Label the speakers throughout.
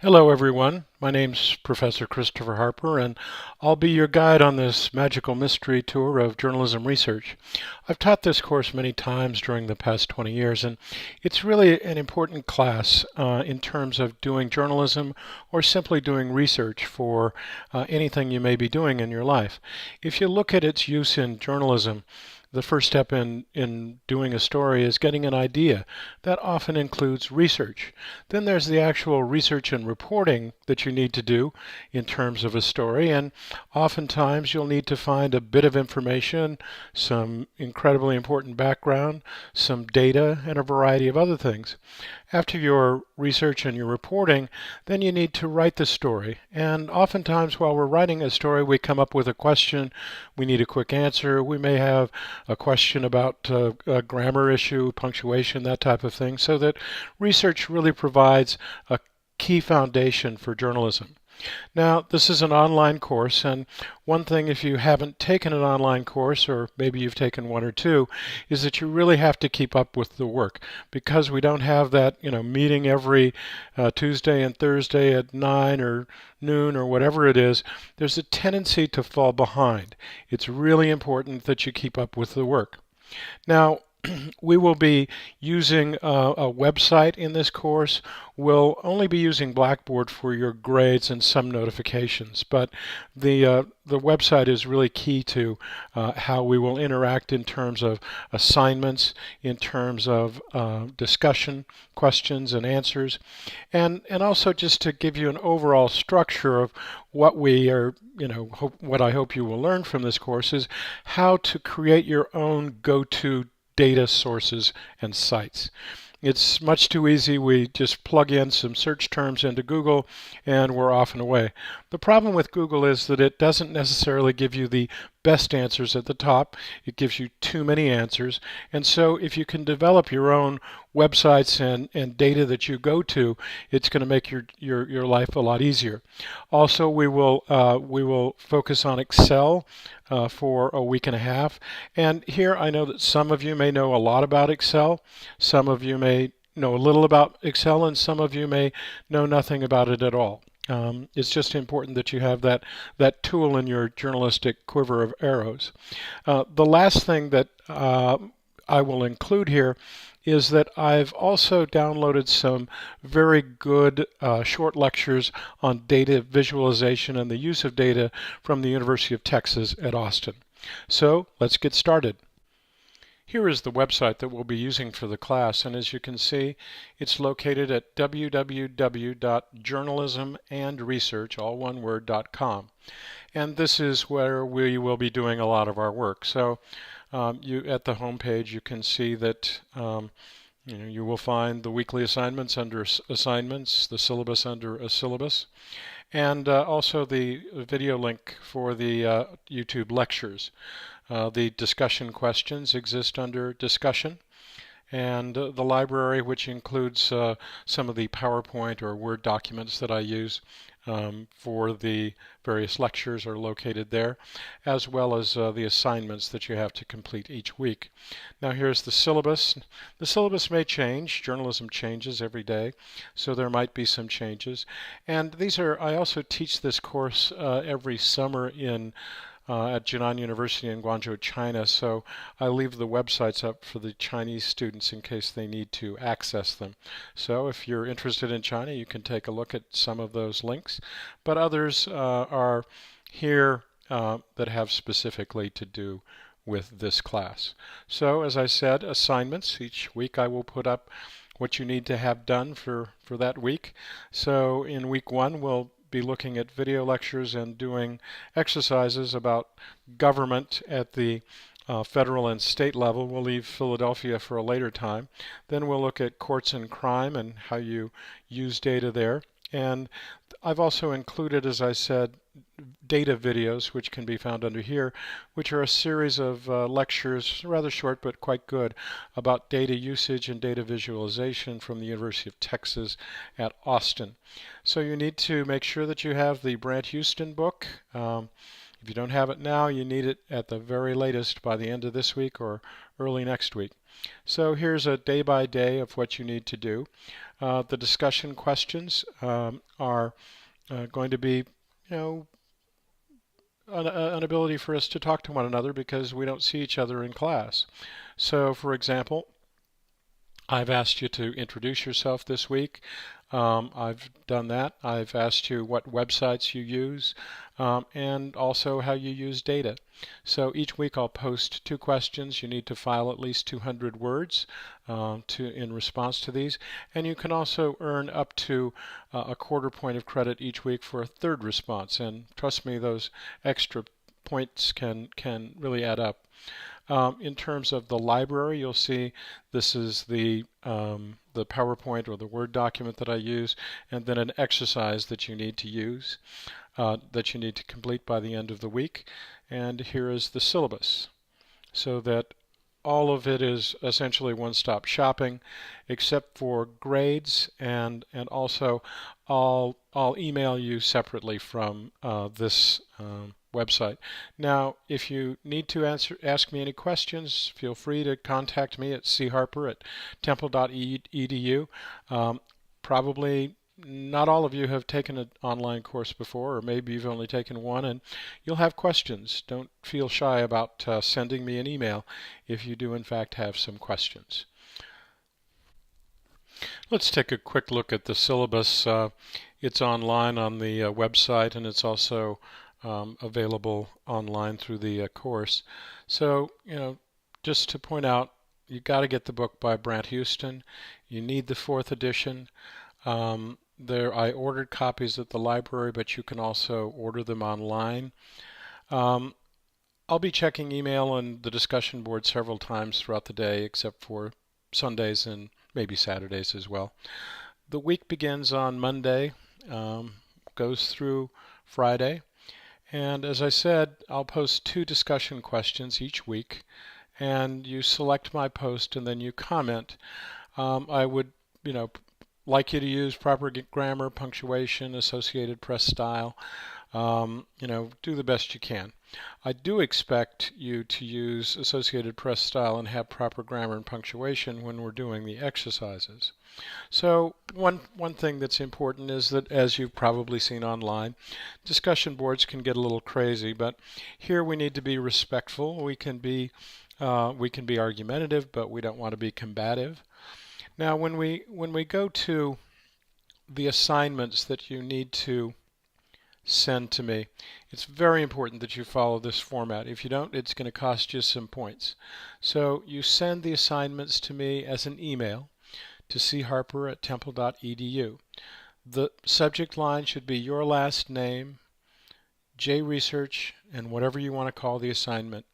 Speaker 1: Hello everyone, my name's Professor Christopher Harper and I'll be your guide on this magical mystery tour of journalism research. I've taught this course many times during the past 20 years and it's really an important class in terms of doing journalism or simply doing research for anything you may be doing in your life. If you look at its use in journalism, the first step in doing a story is getting an idea. That often includes research. Then there's the actual research and reporting that you need to do in terms of a story, and oftentimes you'll need to find a bit of information, some incredibly important background, some data, and a variety of other things. After your research and your reporting, then you need to write the story. And oftentimes while we're writing a story, we come up with a question, we need a quick answer, we may have a question about a grammar issue, punctuation, that type of thing, so that research really provides a key foundation for journalism. Now, this is an online course, and one thing if you haven't taken an online course, or maybe you've taken one or two, is that you really have to keep up with the work because we don't have that, meeting every Tuesday and Thursday at 9 or noon or whatever it is. There's a tendency to fall behind. It's really important that you keep up with the work. Now, we will be using a website in this course. We'll only be using Blackboard for your grades and some notifications, but the website is really key to how we will interact in terms of assignments, in terms of discussion, questions and answers, and also just to give you an overall structure of what we are, what I hope you will learn from this course is how to create your own go-to data sources and sites. It's much too easy. We just plug in some search terms into Google and we're off and away. The problem with Google is that it doesn't necessarily give you the best answers at the top. It gives you too many answers. And so if you can develop your own websites and data that you go to, it's going to make your life a lot easier. Also, we will focus on Excel for a week and a half. And here I know that some of you may know a lot about Excel. Some of you may know a little about Excel, and some of you may know nothing about it at all. It's just important that you have that tool in your journalistic quiver of arrows. The last thing that I will include here is that I've also downloaded some very good short lectures on data visualization and the use of data from the University of Texas at Austin. So let's get started. Here is the website that we'll be using for the class, and as you can see, it's located at www.journalismandresearch, all one word.com. And this is where we will be doing a lot of our work. So at the home page you can see that you will find the weekly assignments under assignments, the syllabus under a syllabus, and also the video link for the YouTube lectures. The discussion questions exist under discussion, and the library, which includes some of the PowerPoint or Word documents that I use for the various lectures, are located there, as well as the assignments that you have to complete each week. Now here's the syllabus. The syllabus may change. Journalism changes every day, so there might be some changes. And I also teach this course every summer at Jinan University in Guangzhou, China, so I leave the websites up for the Chinese students in case they need to access them. So if you're interested in China, you can take a look at some of those links, but others are here that have specifically to do with this class. So as I said, assignments. Each week I will put up what you need to have done for that week. So in week 1 we'll be looking at video lectures and doing exercises about government at the federal and state level. We'll leave Philadelphia for a later time. Then we'll look at courts and crime and how you use data there. And I've also included, as I said, data videos, which can be found under here, which are a series of lectures, rather short but quite good, about data usage and data visualization from the University of Texas at Austin. So you need to make sure that you have the Brant Houston book. If you don't have it now, you need it at the very latest by the end of this week or early next week. So here's a day by day of what you need to do. The discussion questions are going to be, an ability for us to talk to one another because we don't see each other in class. So, for example, I've asked you to introduce yourself this week. I've done that. I've asked you what websites you use and also how you use data. So each week I'll post 2 questions. You need to file at least 200 words in response to these. And you can also earn up to a quarter point of credit each week for a 3rd response. And trust me, those extra points can really add up. In terms of the library, you'll see this is the PowerPoint or the Word document that I use, and then an exercise that you need to use, that you need to complete by the end of the week. And here is the syllabus, so that all of it is essentially one-stop shopping, except for grades, and also I'll email you separately from this website. Now, if you need to ask me any questions, feel free to contact me at charper@temple.edu. Probably not all of you have taken an online course before, or maybe you've only taken one, and you'll have questions. Don't feel shy about sending me an email if you do in fact have some questions. Let's take a quick look at the syllabus. It's online on the website, and it's also available online through the course. So, just to point out, you got to get the book by Brant Houston. You need the 4th edition. I ordered copies at the library, but you can also order them online. I'll be checking email and the discussion board several times throughout the day, except for Sundays and maybe Saturdays as well. The week begins on Monday, goes through Friday. And as I said, I'll post 2 discussion questions each week, and you select my post and then you comment. I would, like you to use proper grammar, punctuation, Associated Press style. Do the best you can. I do expect you to use Associated Press style and have proper grammar and punctuation when we're doing the exercises. So one thing that's important is that, as you've probably seen online, discussion boards can get a little crazy, but here we need to be respectful. We can be argumentative, but we don't want to be combative. Now, when we go to the assignments that you need to send to me, it's very important that you follow this format. If you don't, it's going to cost you some points. So you send the assignments to me as an email to charper@temple.edu. The subject line should be your last name, J Research, and whatever you want to call the assignment.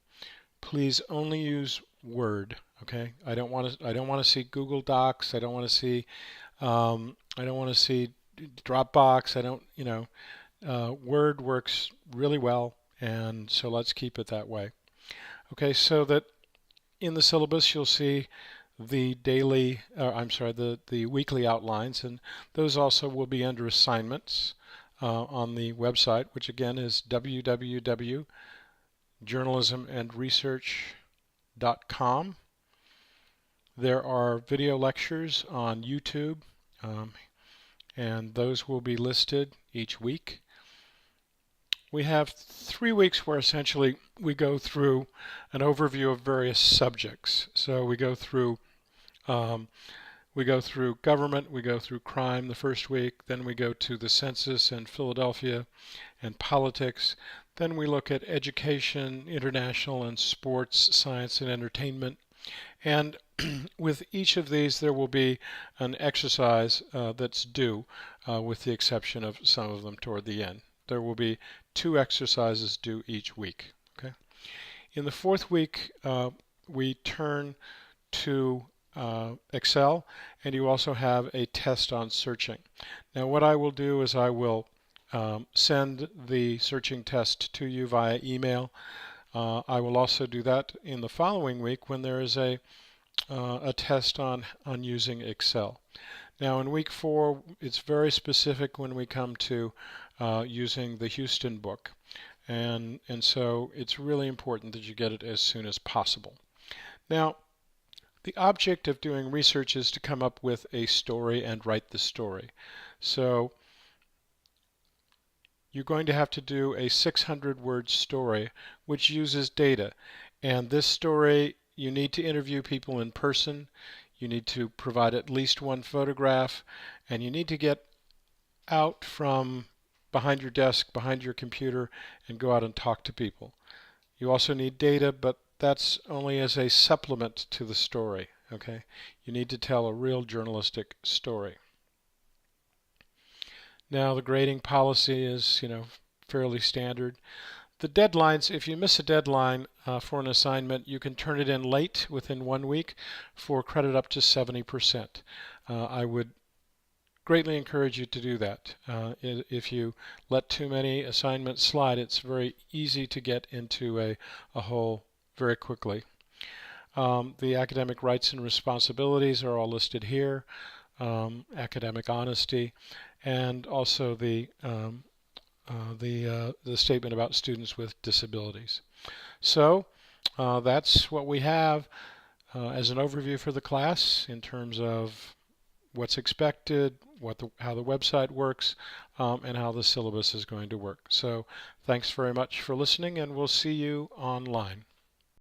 Speaker 1: Please only use Word. Okay, I don't want to see Google Docs. I don't want to see Dropbox. Word works really well, and so let's keep it that way. Okay, so that in the syllabus you'll see the the weekly outlines, and those also will be under assignments on the website, which again is www.journalismandresearch.com. There are video lectures on YouTube, and those will be listed each week. We have 3 weeks where essentially we go through an overview of various subjects. So we go through government, we go through crime the first week, then we go to the census and Philadelphia and politics. Then we look at education, international and sports, science and entertainment. And with each of these there will be an exercise that's due, with the exception of some of them toward the end. There will be 2 exercises due each week. Okay. In the 4th week, we turn to Excel, and you also have a test on searching. Now, what I will do is I will send the searching test to you via email. I will also do that in the following week when there is a test on using Excel. Now in week 4, it's very specific when we come to using the Houston book, and so it's really important that you get it as soon as possible. Now, The object of doing research is to come up with a story and write the story. So you're going to have to do a 600-word story which uses data. And this story, you need to interview people in person, you need to provide at least one photograph, and you need to get out from behind your desk, behind your computer, and go out and talk to people. You also need data, but that's only as a supplement to the story. Okay? You need to tell a real journalistic story. Now the grading policy is, fairly standard. The deadlines, if you miss a deadline for an assignment, you can turn it in late within 1 week for credit up to 70%. I would greatly encourage you to do that. If you let too many assignments slide, it's very easy to get into a hole very quickly. The academic rights and responsibilities are all listed here. Academic honesty, and also the statement about students with disabilities. So that's what we have as an overview for the class in terms of what's expected, how the website works, and how the syllabus is going to work. So thanks very much for listening, and we'll see you online.